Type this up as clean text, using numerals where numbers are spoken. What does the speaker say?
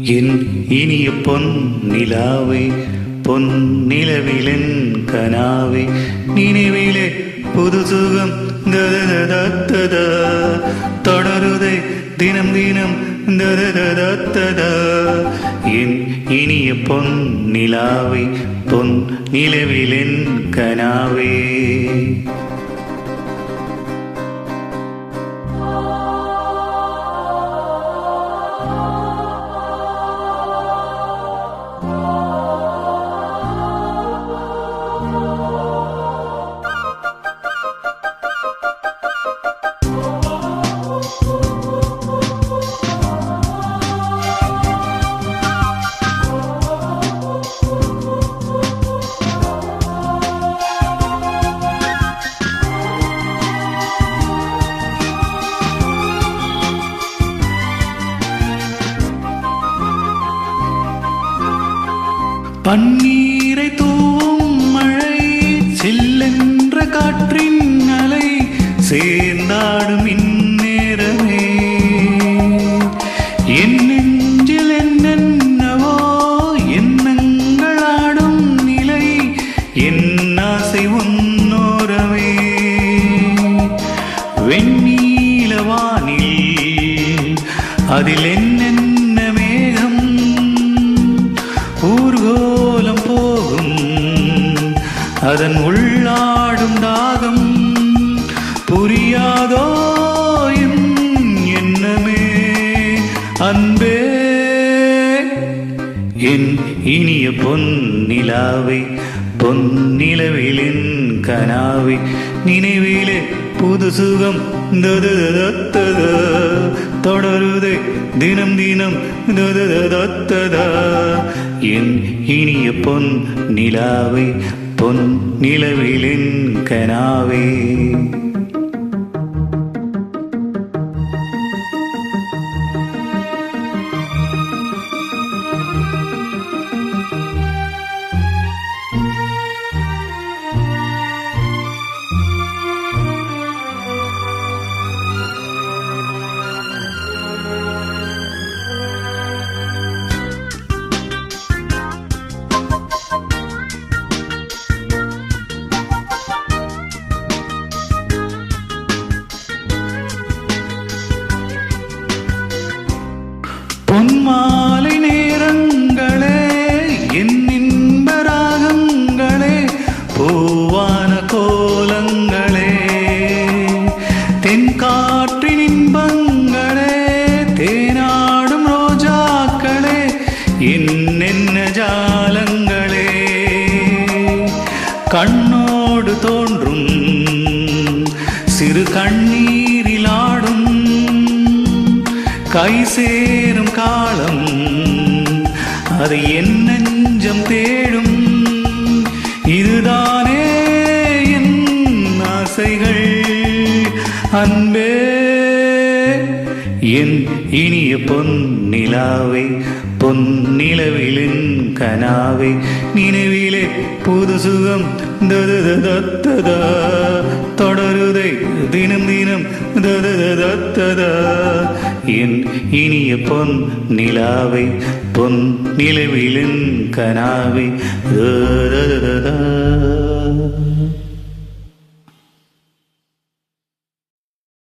என் இனிய பொன் நிலாவே, பொன் நிலவிலென் கனாவே, நினைவிலே புது சுகம் தததததத தொடருதை தினம் தினம் தததததத. என் இனிய பொன் நிலாவே, பொன் நிலவிலென் கனாவே. பன்னீரை தூவும் மழை, சில்லென்ற காற்றின் அலை, சேர்ந்தாடும் இந்நேரமே என் நெஞ்சில் என்னென்னவோ எண்ணங்களாடும் நிலை, என் ஆசை உன்னோரமே. வெண்ணீலவானில் அதில் என்னென்ன மேகம் ஊர்கோலம் போகும், அதன் உள்ளாடும் தாகம் புரியாதோ என் எண்ணமே அன்பே. என் இனிய பொன் நிலாவை, பொன் நிலவிலென் கனாவை, நினைவிலே புது சுகம் தததததத தொடருதை தினம் தினம் தததததத. என் இனிய பொன் நிலாவை, பொன் நிலவிலென் கனாவே. பொன்மாலை நேரங்களே, என் இன்பராகங்களே, பூவான கோலங்களே, தென்காற்றின் இன்பங்களே, தேனாடும் ரோஜாக்களே, என்னென்ன ஜாலங்களே, கண்ணோடு தோன்றும் சிறு கண்ணீரிலாடும் கை சேரும் காலம், அது என் நெஞ்சம் தேடும். இதுதானே என் ஆசைகள் அன்பே. என் இனிய பொன் நிலாவை, பொன் நிலவிலென் கனாவை, நினைவிலே புது சுகம் தததததத தொடருதை தினம் தினம் தததததத. என் இனிய பொன் நிலாவை, பொன் நிலவிலென் கனாவை.